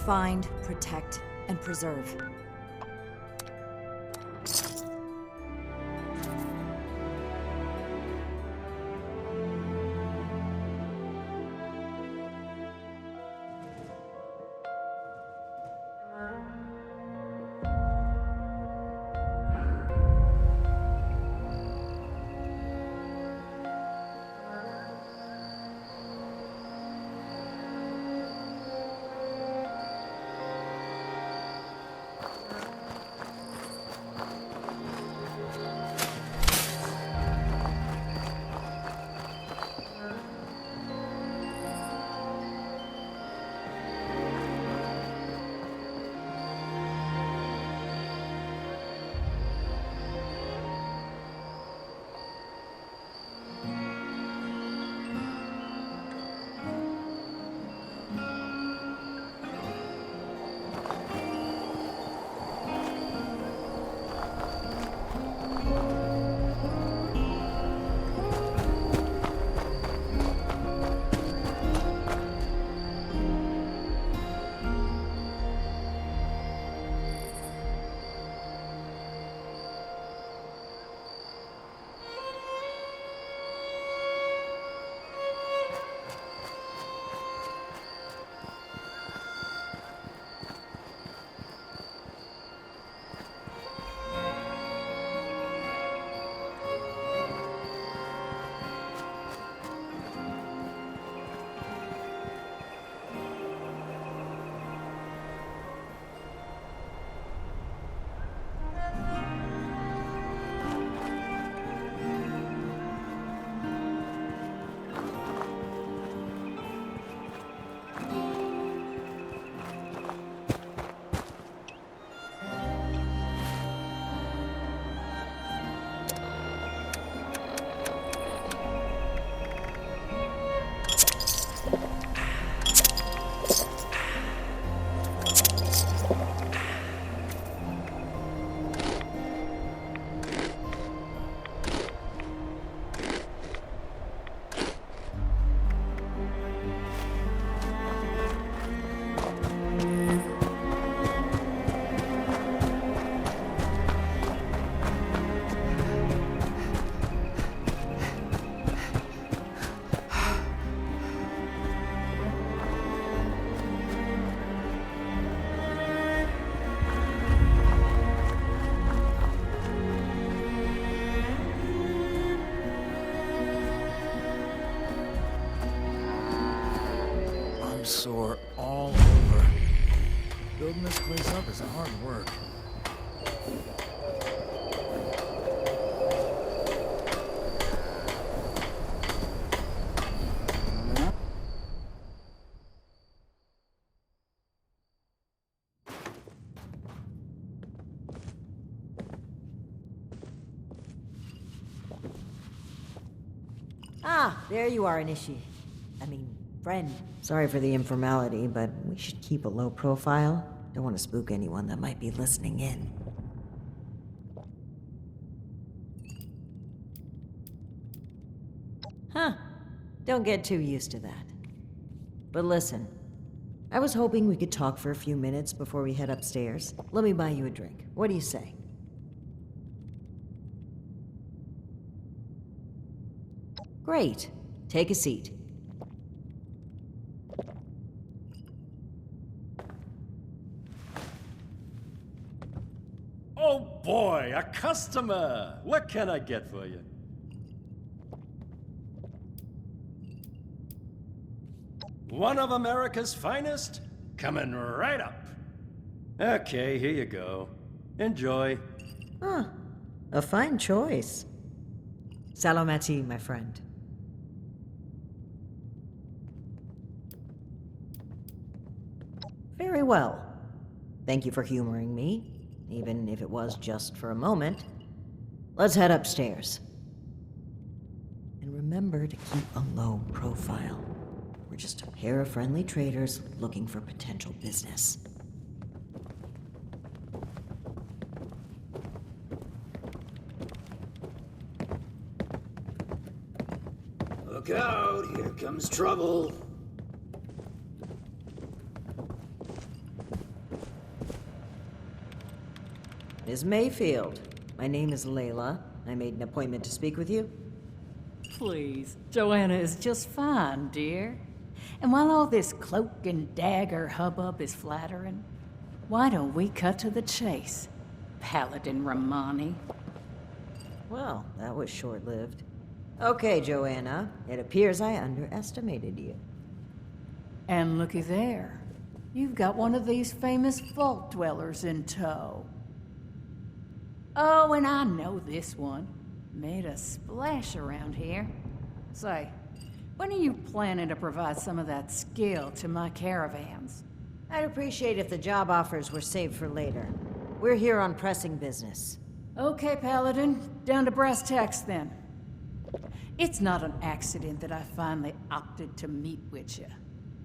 Find, protect, and preserve. Sore all over. Building this place up is hard work. Ah, there you are, Inishi. Friend. Sorry for the informality, but we should keep a low profile. Don't want to spook anyone that might be listening in. Huh. Don't get too used to that. But listen, I was hoping we could talk for a few minutes before we head upstairs. Let me buy you a drink. What do you say? Great. Take a seat. Oh boy, a customer! What can I get for you? One of America's finest? Coming right up. Okay, here you go. Enjoy. Huh. A fine choice. Salomati, my friend. Very well. Thank you for humoring me. Even if it was just for a moment. Let's head upstairs. And remember to keep a low profile. We're just a pair of friendly traders looking for potential business. Look out, here comes trouble. Ms. Mayfield, my name is Layla. I made an appointment to speak with you. Please, Joanna is just fine, dear. And while all this cloak and dagger hubbub is flattering, why don't we cut to the chase, Paladin Romani? Well, that was short-lived. Okay, Joanna. It appears I underestimated you. And looky there. You've got one of these famous vault dwellers in tow. Oh, and I know this one. Made a splash around here. Say, when are you planning to provide some of that skill to my caravans? I'd appreciate if the job offers were saved for later. We're here on pressing business. Okay, Paladin. Down to brass tacks then. It's not an accident that I finally opted to meet with you,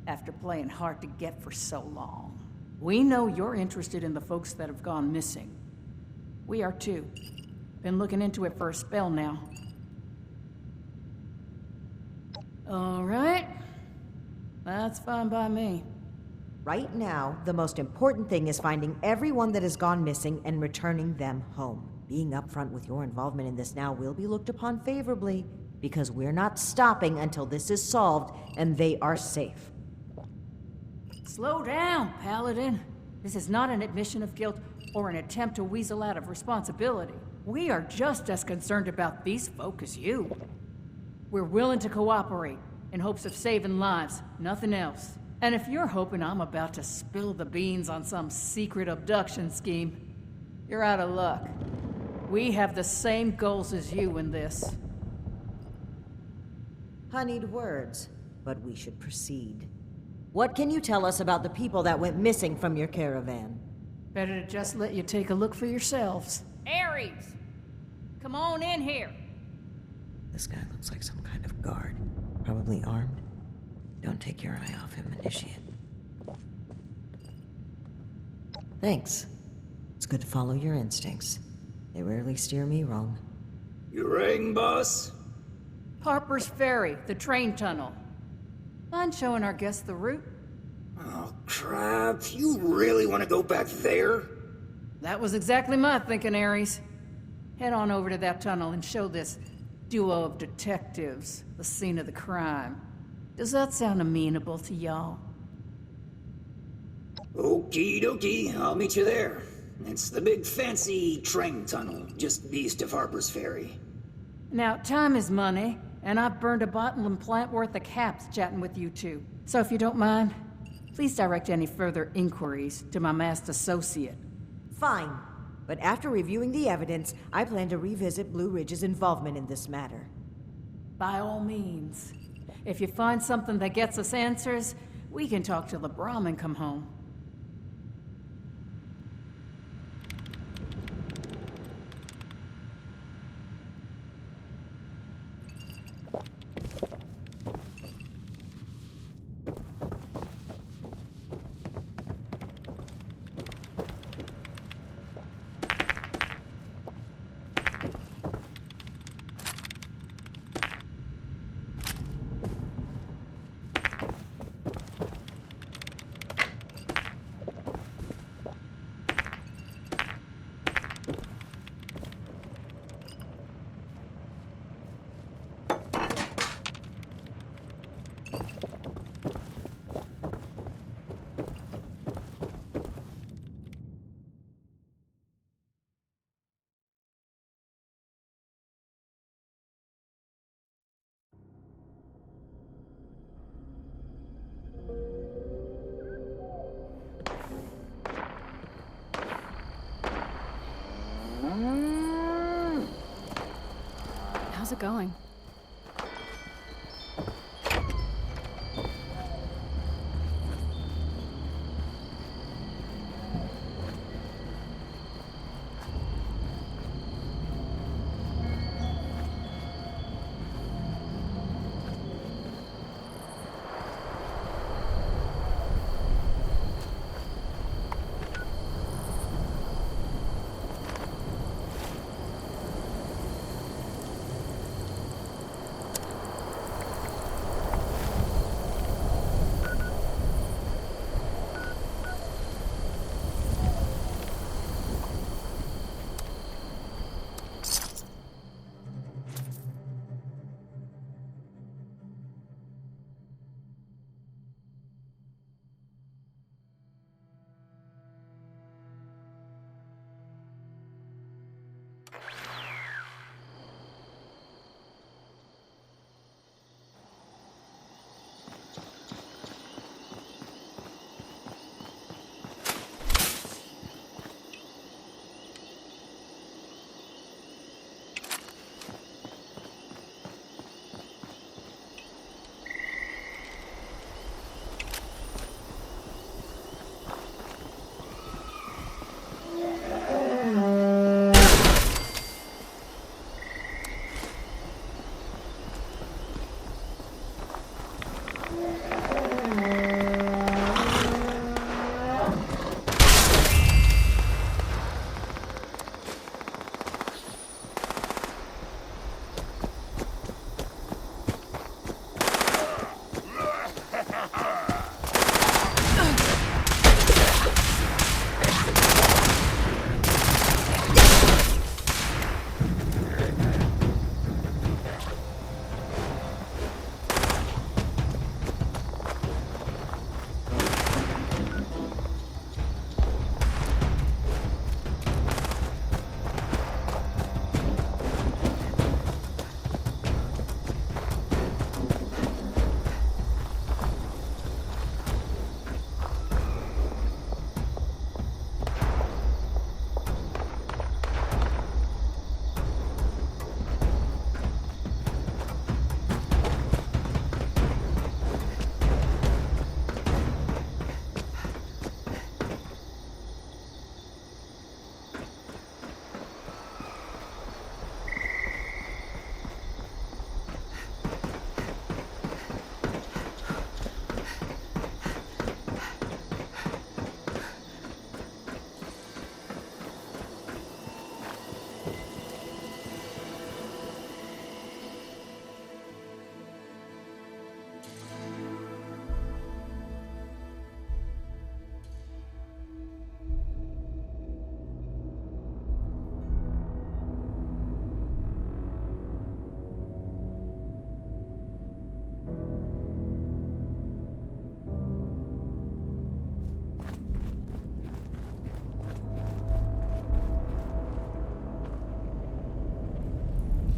after playing hard to get for so long. We know you're interested in the folks that have gone missing. We are too. Been looking into it for a spell now. All right. That's fine by me. Right now, the most important thing is finding everyone that has gone missing and returning them home. Being upfront with your involvement in this now will be looked upon favorably, because we're not stopping until this is solved and they are safe. Slow down, Paladin. This is not an admission of guilt or an attempt to weasel out of responsibility. We are just as concerned about these folk as you. We're willing to cooperate in hopes of saving lives, nothing else. And if you're hoping I'm about to spill the beans on some secret abduction scheme, you're out of luck. We have the same goals as you in this. Honeyed words, but we should proceed. What can you tell us about the people that went missing from your caravan? Better to just let you take a look for yourselves. Ares! Come on in here! This guy looks like some kind of guard. Probably armed. Don't take your eye off him, Initiate. Thanks. It's good to follow your instincts. They rarely steer me wrong. You rang, boss? Harper's Ferry, the train tunnel. Mind showing our guests the route? Oh, crap. You really want to go back there? That was exactly my thinking, Ares. Head on over to that tunnel and show this duo of detectives the scene of the crime. Does that sound amenable to y'all? Okie dokie, I'll meet you there. It's the big fancy train tunnel, just east of Harper's Ferry. Now, time is money, and I've burned a bottle and plant worth of caps chatting with you two. So if you don't mind, please direct any further inquiries to my masked associate. Fine. But after reviewing the evidence, I plan to revisit Blue Ridge's involvement in this matter. By all means. If you find something that gets us answers, we can talk till the Brahmin come home. How's it going?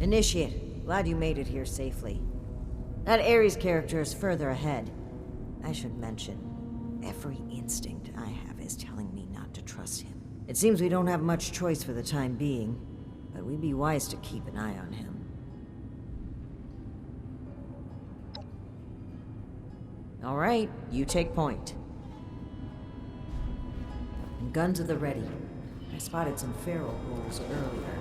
Initiate, glad you made it here safely. That Ares character is further ahead. I should mention, every instinct I have is telling me not to trust him. It seems we don't have much choice for the time being, but we'd be wise to keep an eye on him. All right, you take point. And guns at the ready. I spotted some feral ghouls earlier.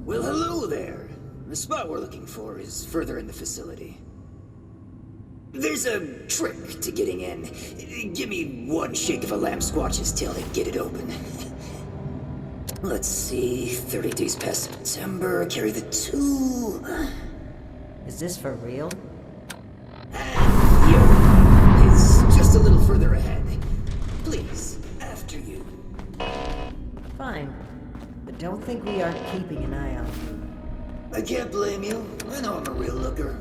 Well, hello there. The spot we're looking for is further in the facility. There's a trick to getting in. Give me one shake of a lamb squatch's tail to get it open. Let's see, 30 days past September, carry the 2. Is this for real? Yo, it's just a little further ahead. Please, after you. Fine. But don't think we aren't keeping an eye on you. I can't blame you. I know I'm a real looker.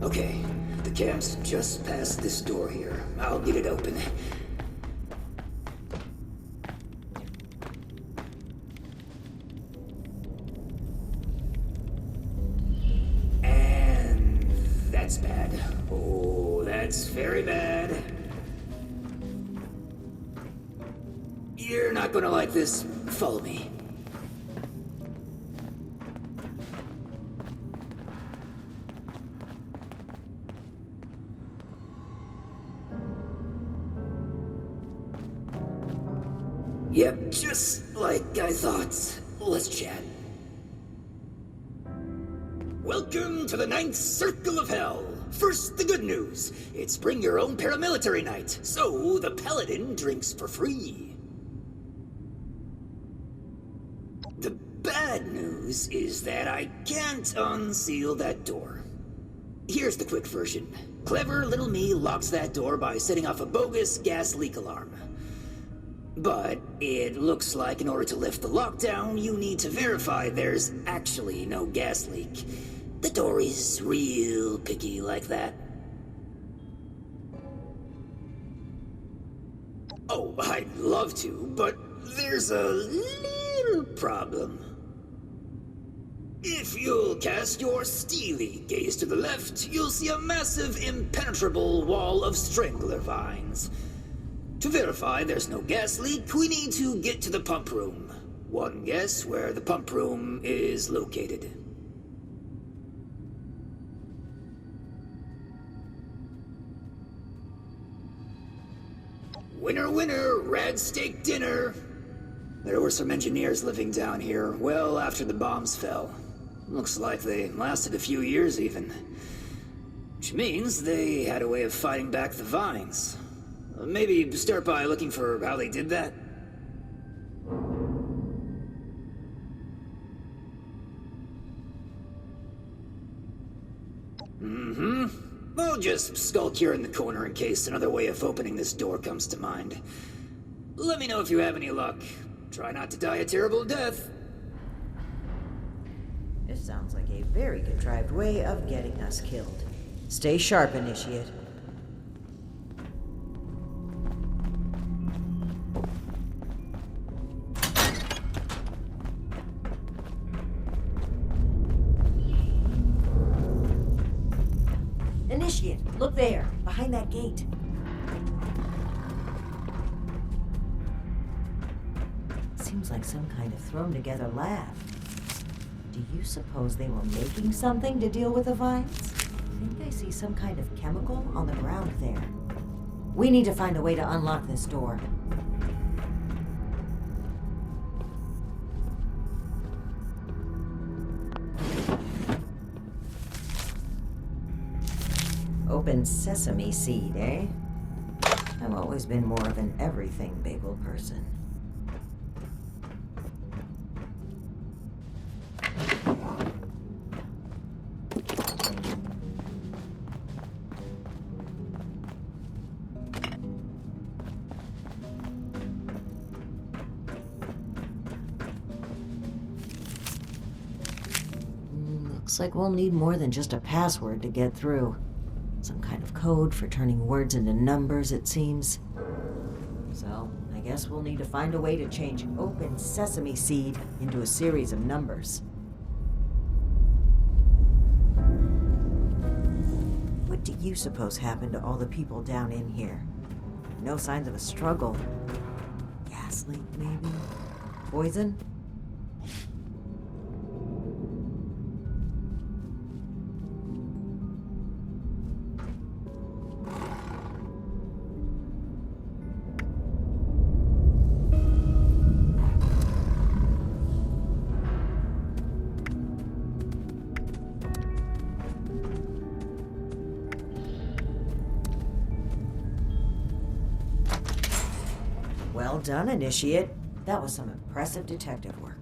Okay, the camp's just past this door here. I'll get it open. And that's bad. Oh, that's very bad. You're not gonna like this. Follow me. Yep, just like I thought. Let's chat. Welcome to the Ninth Circle of Hell. First, the good news. It's bring your own paramilitary night, so the Paladin drinks for free. The bad news is that I can't unseal that door. Here's the quick version. Clever little me locks that door by setting off a bogus gas leak alarm. But it looks like in order to lift the lockdown, you need to verify there's actually no gas leak. The door is real picky like that. Oh, I'd love to, but there's a little problem. If you'll cast your steely gaze to the left, you'll see a massive, impenetrable wall of strangler vines. To verify there's no gas leak, we need to get to the pump room. One guess where the pump room is located. Winner, winner, rad steak dinner. There were some engineers living down here well after the bombs fell. Looks like they lasted a few years even. Which means they had a way of fighting back the vines. Maybe start by looking for how they did that. I'll just skulk here in the corner in case another way of opening this door comes to mind. Let me know if you have any luck. Try not to die a terrible death. This sounds like a very contrived way of getting us killed. Stay sharp, Initiate. Initiate, look there, behind that gate. Seems like some kind of thrown-together lab. Do you suppose they were making something to deal with the vines? I think I see some kind of chemical on the ground there. We need to find a way to unlock this door. Open sesame seed, eh? I've always been more of an everything bagel person. Looks like we'll need more than just a password to get through. Some kind of code for turning words into numbers, it seems. So, I guess we'll need to find a way to change open sesame seed into a series of numbers. What do you suppose happened to all the people down in here? No signs of a struggle. Gas leak, maybe? Poison? Well done, Initiate. That was some impressive detective work.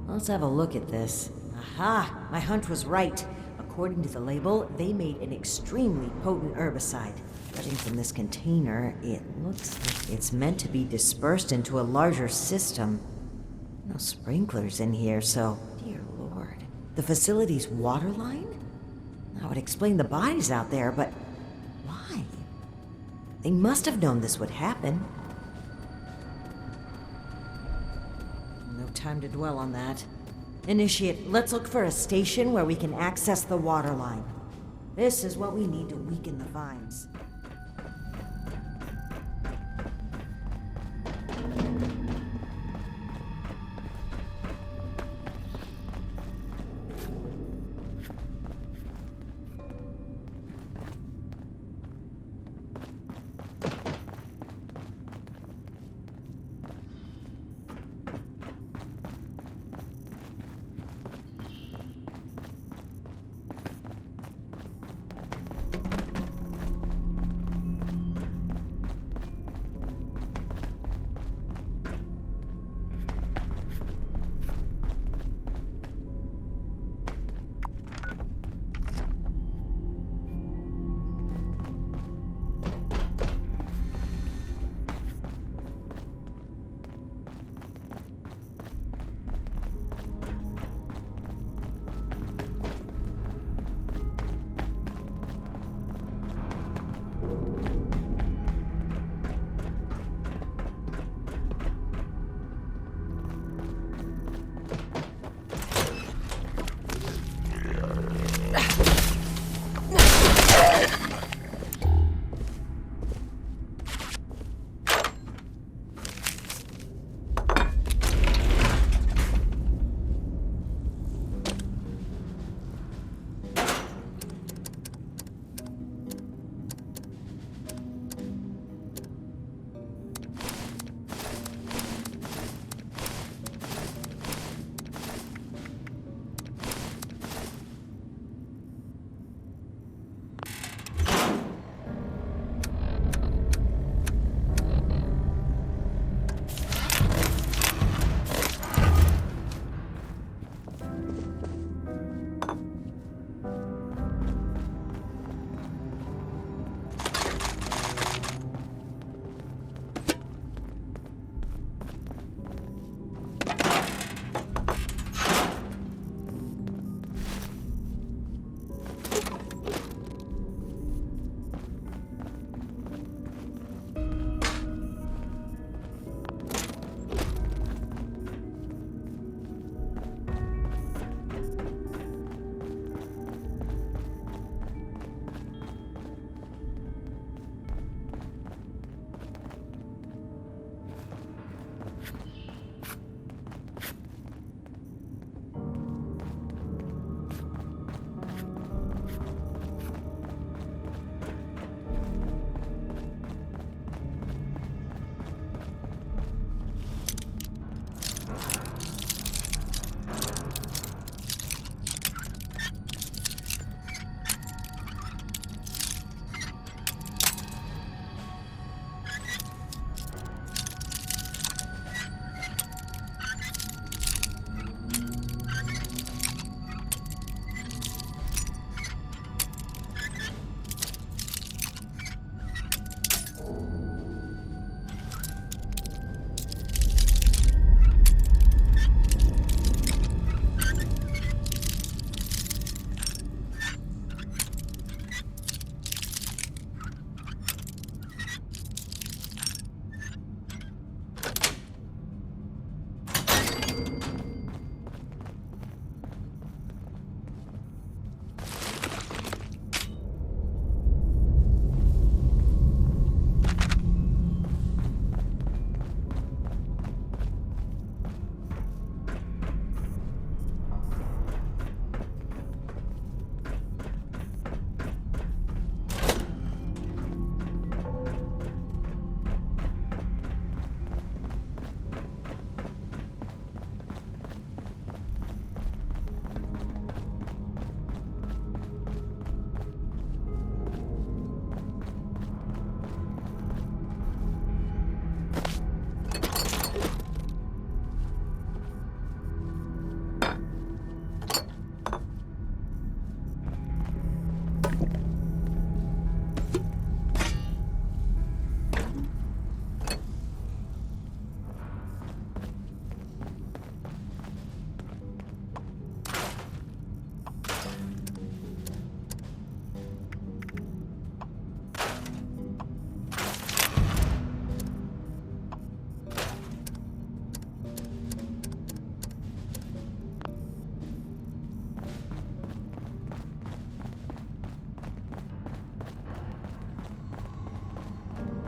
Let's have a look at this. Aha! My hunch was right. According to the label, they made an extremely potent herbicide. Judging from this container, it looks like it's meant to be dispersed into a larger system. No sprinklers in here, so... Dear Lord. The facility's water line? That would explain the bodies out there, but why? They must have known this would happen. No time to dwell on that. Initiate, let's look for a station where we can access the water line. This is what we need to weaken the vines.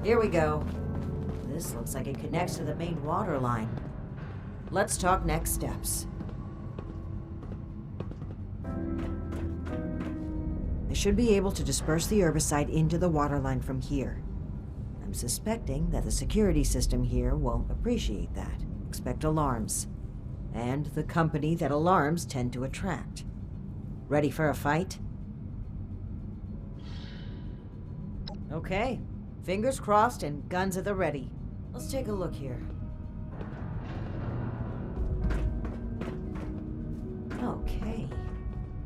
Here we go. This looks like it connects to the main water line. Let's talk next steps. I should be able to disperse the herbicide into the water line from here. I'm suspecting that the security system here won't appreciate that. Expect alarms. And the company that alarms tend to attract. Ready for a fight? Okay. Fingers crossed and guns at the ready. Let's take a look here. Okay.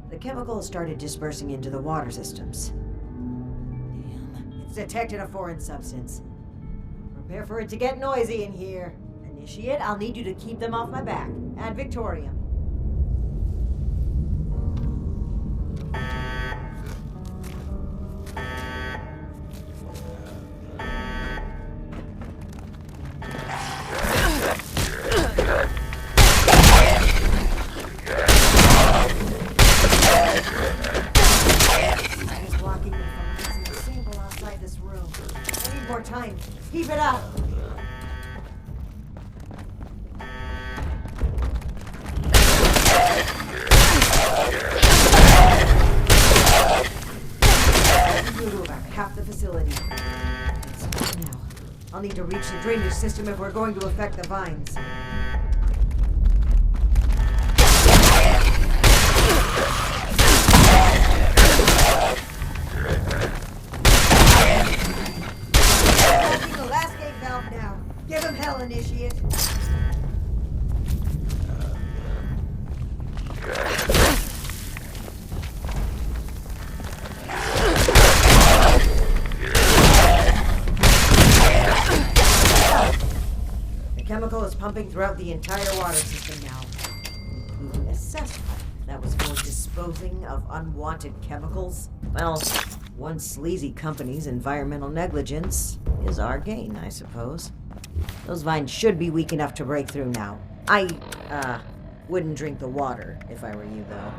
The chemical has started dispersing into the water systems. Damn. It's detected a foreign substance. Prepare for it to get noisy in here. Initiate, I'll need you to keep them off my back. Ad Victoriam. He's blocking me from using a sample outside this room. I need more time. Keep it up! Half the facility. Now, I'll need to reach the drainage system if we're going to affect the vines. Opening the last gate valve now. Give him hell, Initiate. Chemical is pumping throughout the entire water system now, including a cesspool that was for disposing of unwanted chemicals. Well, one sleazy company's environmental negligence is our gain, I suppose. Those vines should be weak enough to break through now. I, wouldn't drink the water if I were you, though.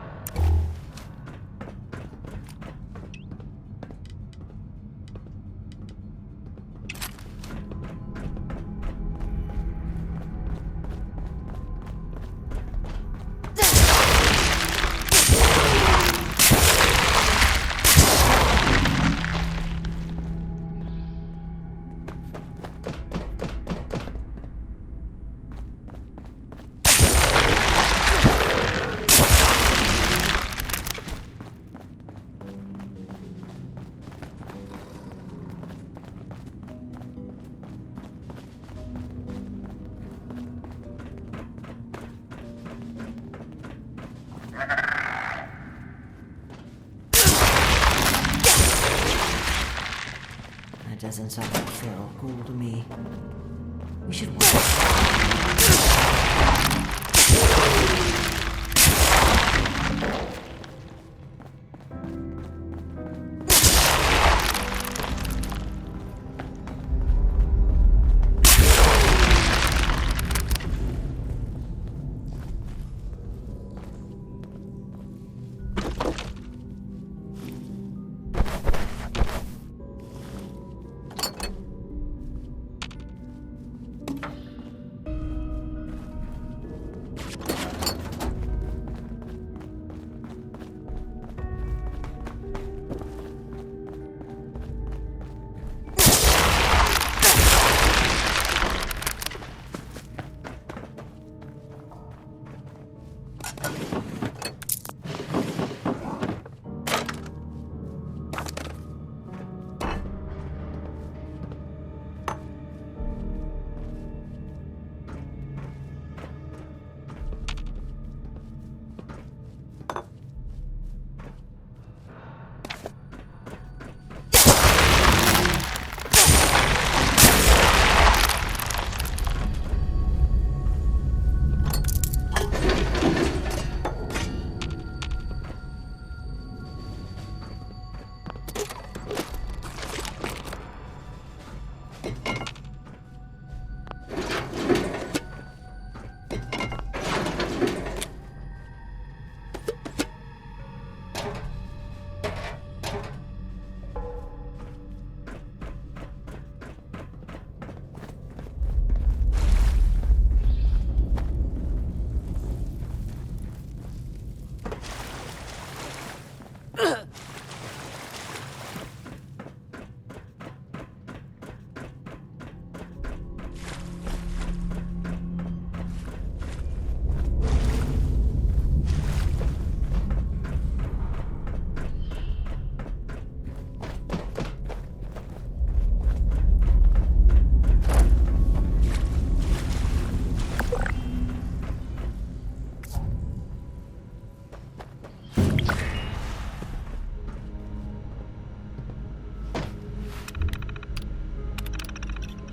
That doesn't sound like feral ghoul to me. We should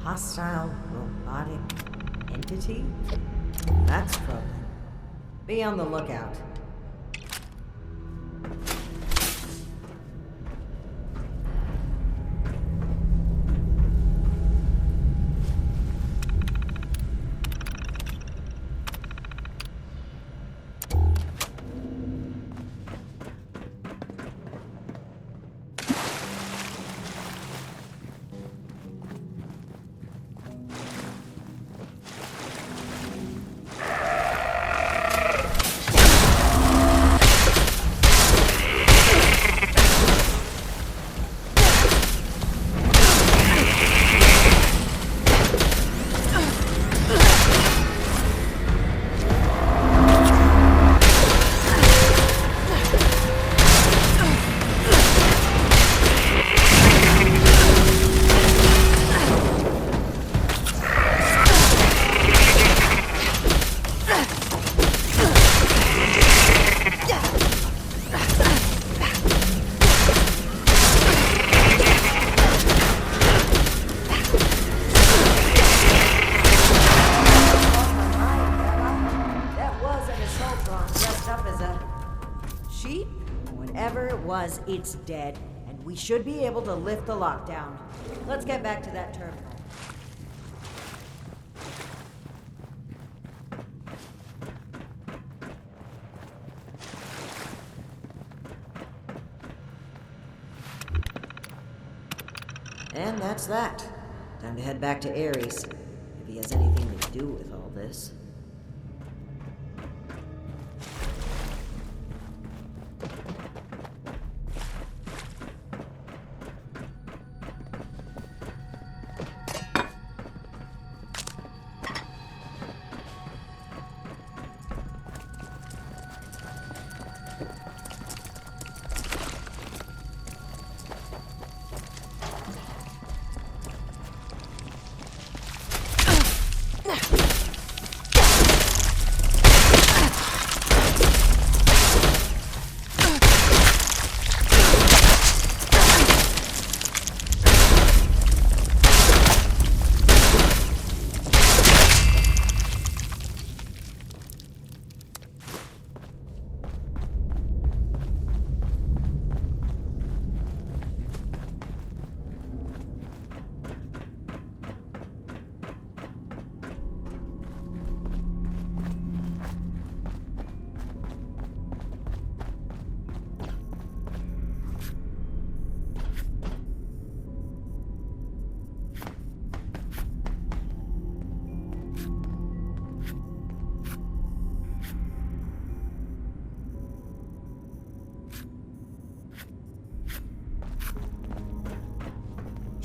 Hostile robotic entity? That's troubling. Be on the lookout. It's dead, and we should be able to lift the lockdown. Let's get back to that terminal. And that's that. Time to head back to Ares, if he has anything to do with all this.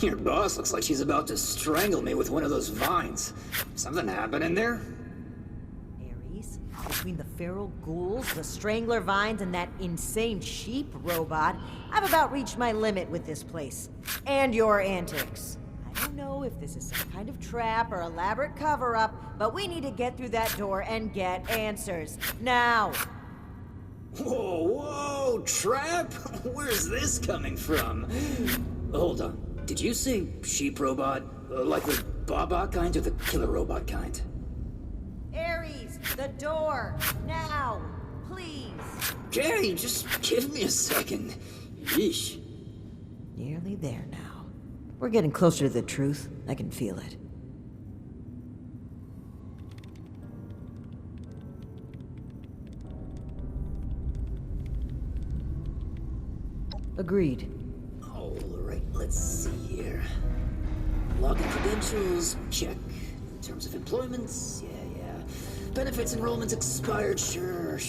Your boss looks like she's about to strangle me with one of those vines. Something happening there? Ares, between the feral ghouls, the strangler vines, and that insane sheep robot, I've about reached my limit with this place. And your antics. I don't know if this is some kind of trap or elaborate cover-up, but we need to get through that door and get answers. Now! Whoa, whoa, trap? Where's this coming from? Hold on. Did you say sheep robot? Like the Baba kind or the killer robot kind? Ares, the door! Now! Please! Okay, just give me a second. Yeesh. Nearly there now. We're getting closer to the truth. I can feel it. Agreed. All right, let's see here. Login credentials, check. Terms of employment, yeah. Benefits enrollment expired, sure.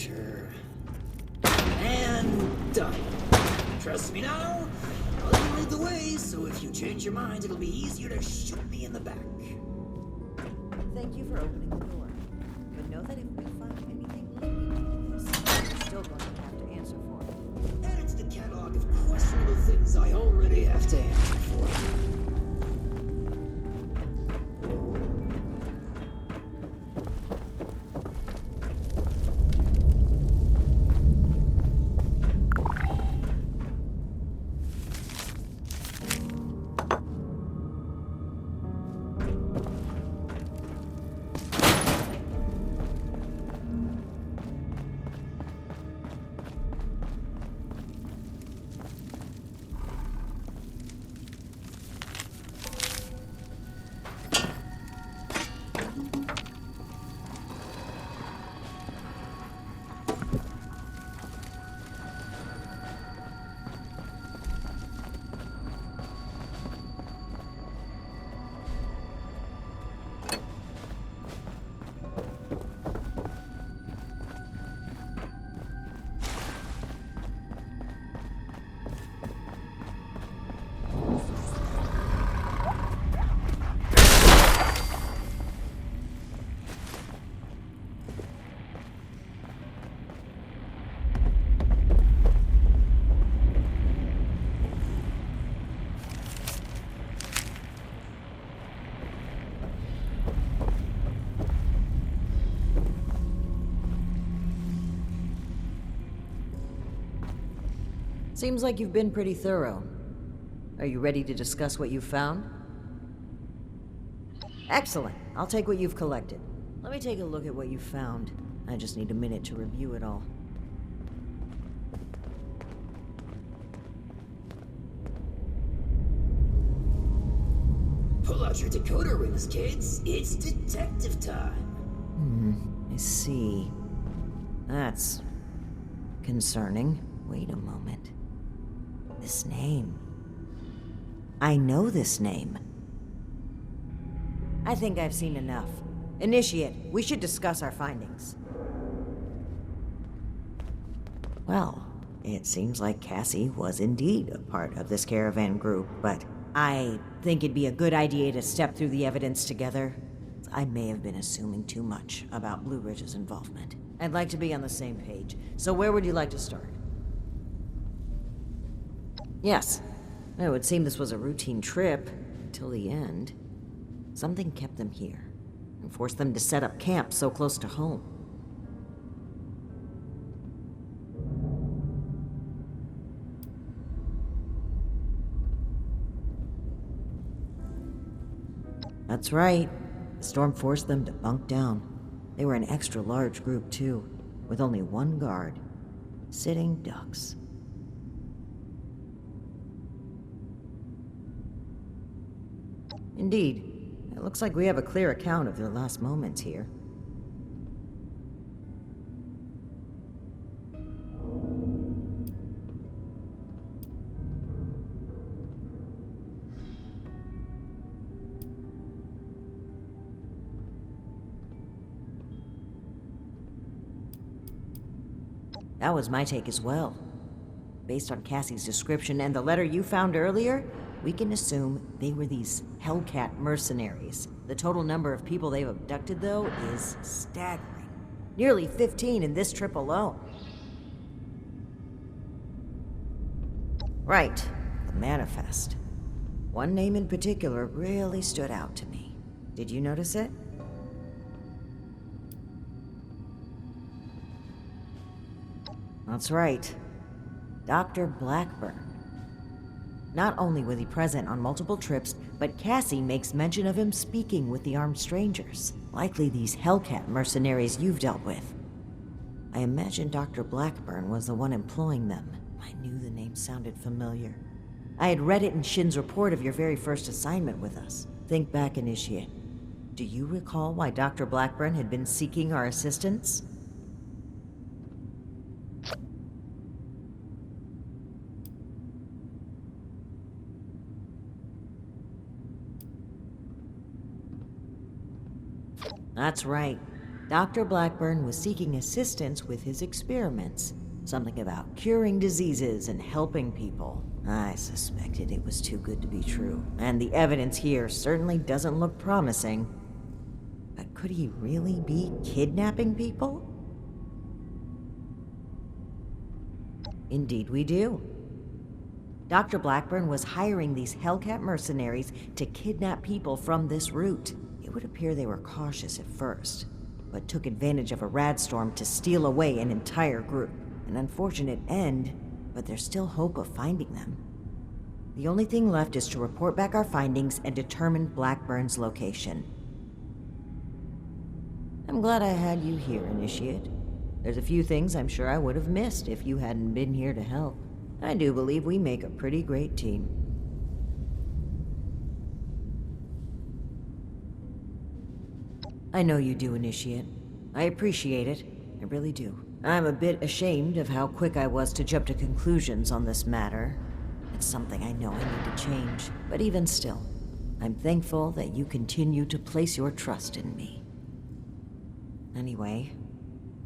And done. Trust me now? I'll lead the way, so if you change your mind, it'll be easier to shoot me in the back. Thank you for opening the door. But know that if we find anything leading to this, we're still going to have to answer for it. Add it to the catalog of questionable things I already have to answer for. Seems like you've been pretty thorough. Are you ready to discuss what you've found? Excellent. I'll take what you've collected. Let me take a look at what you've found. I just need a minute to review it all. Pull out your decoder rings, kids. It's detective time. I see. That's concerning. Wait a moment. This name. I know this name. I think I've seen enough. Initiate, we should discuss our findings. Well, it seems like Cassie was indeed a part of this caravan group, but I think it'd be a good idea to step through the evidence together. I may have been assuming too much about Blue Ridge's involvement. I'd like to be on the same page, so where would you like to start? Yes, it would seem this was a routine trip until the end. Something kept them here and forced them to set up camp so close to home. That's right. The storm forced them to bunk down. They were an extra large group, too, with only one guard. Sitting ducks. Indeed. It looks like we have a clear account of their last moments here. That was my take as well. Based on Cassie's description and the letter you found earlier, we can assume they were these Hellcat mercenaries. The total number of people they've abducted, though, is staggering. Nearly 15 in this trip alone. Right, the manifest. One name in particular really stood out to me. Did you notice it? That's right. Dr. Blackburn. Not only was he present on multiple trips, but Cassie makes mention of him speaking with the armed strangers. Likely these Hellcat mercenaries you've dealt with. I imagine Dr. Blackburn was the one employing them. I knew the name sounded familiar. I had read it in Shin's report of your very first assignment with us. Think back, Initiate. Do you recall why Dr. Blackburn had been seeking our assistance? That's right. Dr. Blackburn was seeking assistance with his experiments. Something about curing diseases and helping people. I suspected it was too good to be true. And the evidence here certainly doesn't look promising. But could he really be kidnapping people? Indeed we do. Dr. Blackburn was hiring these Hellcat mercenaries to kidnap people from this route. It would appear they were cautious at first, but took advantage of a radstorm to steal away an entire group. An unfortunate end, but there's still hope of finding them. The only thing left is to report back our findings and determine Blackburn's location. I'm glad I had you here, Initiate. There's a few things I'm sure I would have missed if you hadn't been here to help. I do believe we make a pretty great team. I know you do, Initiate. I appreciate it. I really do. I'm a bit ashamed of how quick I was to jump to conclusions on this matter. It's something I know I need to change. But even still, I'm thankful that you continue to place your trust in me. Anyway,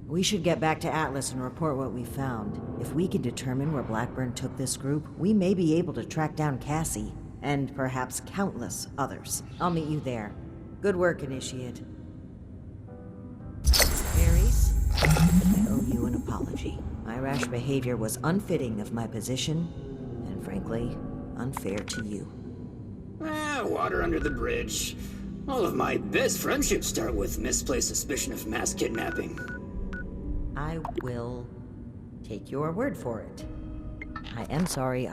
we should get back to Atlas and report what we found. If we can determine where Blackburn took this group, we may be able to track down Cassie, and perhaps countless others. I'll meet you there. Good work, Initiate. Ares, I owe you an apology. My rash behavior was unfitting of my position, and frankly, unfair to you. Water under the bridge. All of my best friendships start with misplaced suspicion of mass kidnapping. I will take your word for it. I am sorry.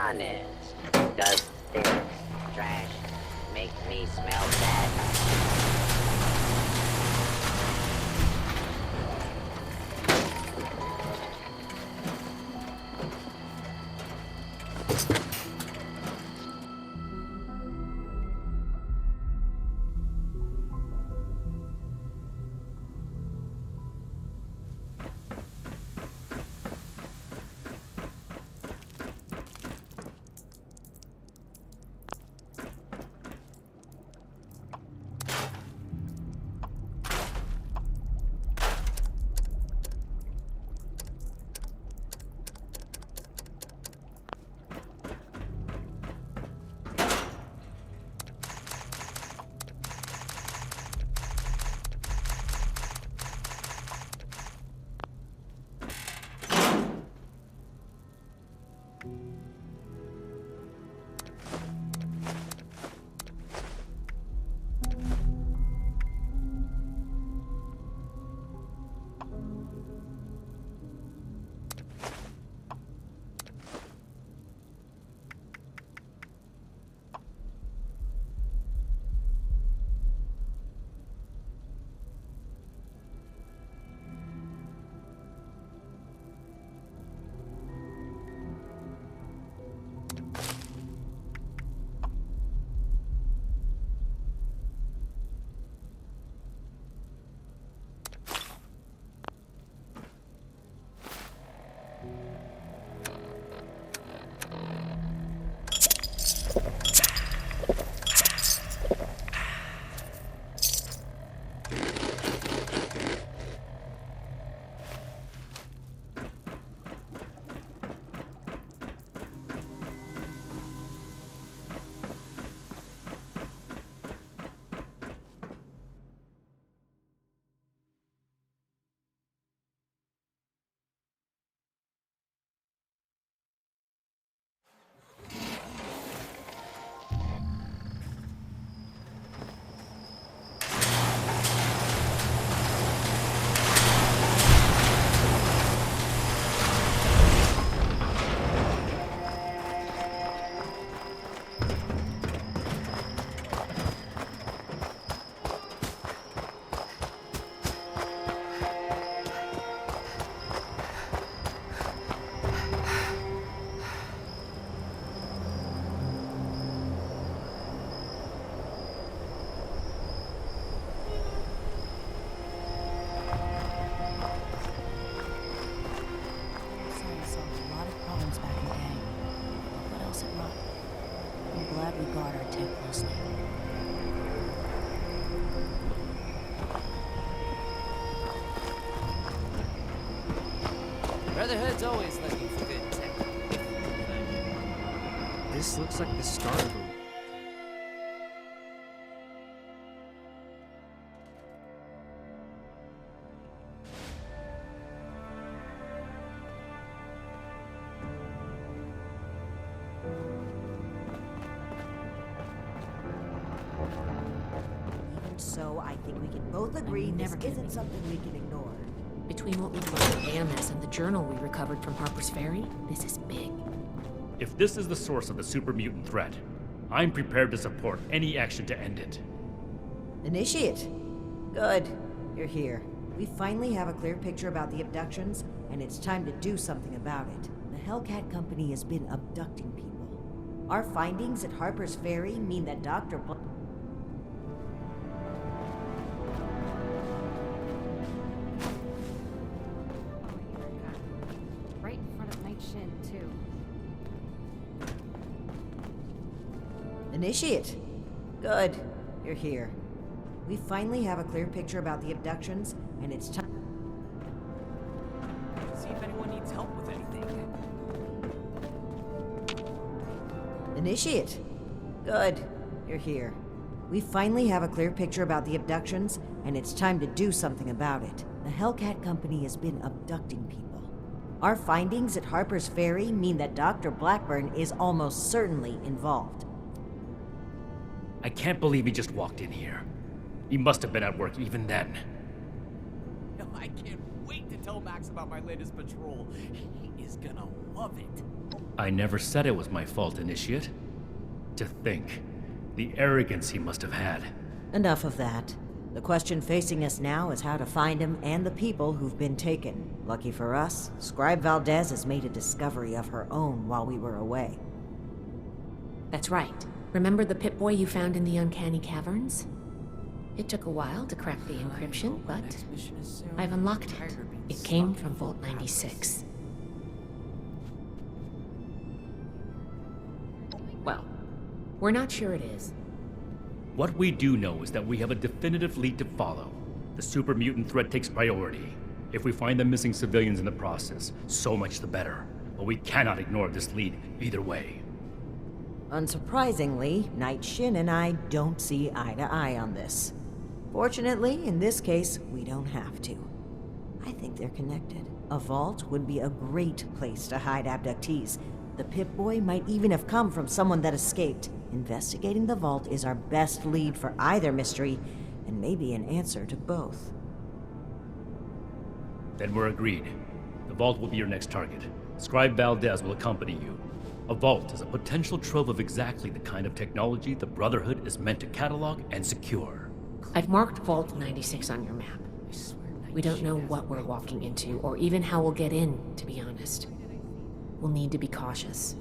honest. Does this trash make me smell bad? too closely. Brotherhood's always looking for good tech. This looks like the start of a... Even so, I think we can both agree this isn't something we can ignore. Between what we found at AMS and the journal we recovered from Harper's Ferry, this is big. If this is the source of the super mutant threat, I'm prepared to support any action to end it. Initiate. Good. You're here. We finally have a clear picture about the abductions, and it's time to do something about it. The Hellcat Company has been abducting people. Our findings at Harper's Ferry mean that Dr. Right in front of Night Shin, too. Initiate. Good. You're here. We finally have a clear picture about the abductions, and it's time. See if anyone needs help with anything. Initiate. Good. You're here. We finally have a clear picture about the abductions, and it's time to do something about it. The Hellcat Company has been abducting people. Our findings at Harper's Ferry mean that Dr. Blackburn is almost certainly involved. I can't believe he just walked in here. He must have been at work even then. I can't wait to tell Max about my latest patrol. He is gonna love it. I never said it was my fault, Initiate. To think, the arrogance he must have had. Enough of that. The question facing us now is how to find him and the people who've been taken. Lucky for us, Scribe Valdez has made a discovery of her own while we were away. That's right. Remember the Pip-Boy you found in the Uncanny Caverns? It took a while to crack the encryption, but I've unlocked it. It came from Vault 96. Well, we're not sure it is. What we do know is that we have a definitive lead to follow. The super mutant threat takes priority. If we find the missing civilians in the process, so much the better. But we cannot ignore this lead either way. Unsurprisingly, Night Shin and I don't see eye to eye on this. Fortunately, in this case, we don't have to. I think they're connected. A vault would be a great place to hide abductees. The Pip-Boy might even have come from someone that escaped. Investigating the vault is our best lead for either mystery, and maybe an answer to both. Then we're agreed. The vault will be your next target. Scribe Valdez will accompany you. A vault is a potential trove of exactly the kind of technology the Brotherhood is meant to catalog and secure. I've marked Vault 96 on your map. We don't know what we're walking into, or even how we'll get in, to be honest. We'll need to be cautious.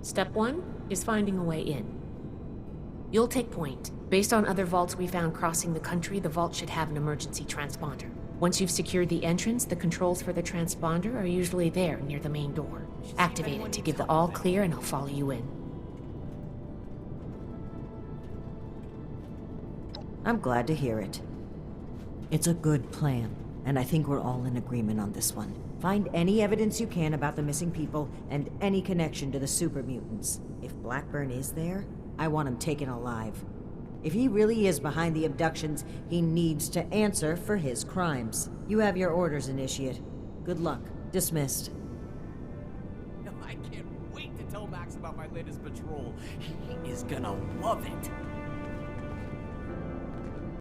Step 1 is finding a way in. You'll take point. Based on other vaults we found crossing the country, the vault should have an emergency transponder. Once you've secured the entrance, the controls for the transponder are usually there near the main door. Activate it to give the all clear and I'll follow you in. I'm glad to hear it. It's a good plan, and I think we're all in agreement on this one. Find any evidence you can about the missing people and any connection to the super mutants. If Blackburn is there, I want him taken alive. If he really is behind the abductions, he needs to answer for his crimes. You have your orders, Initiate. Good luck. Dismissed. I can't wait to tell Max about my latest patrol. He is gonna love it.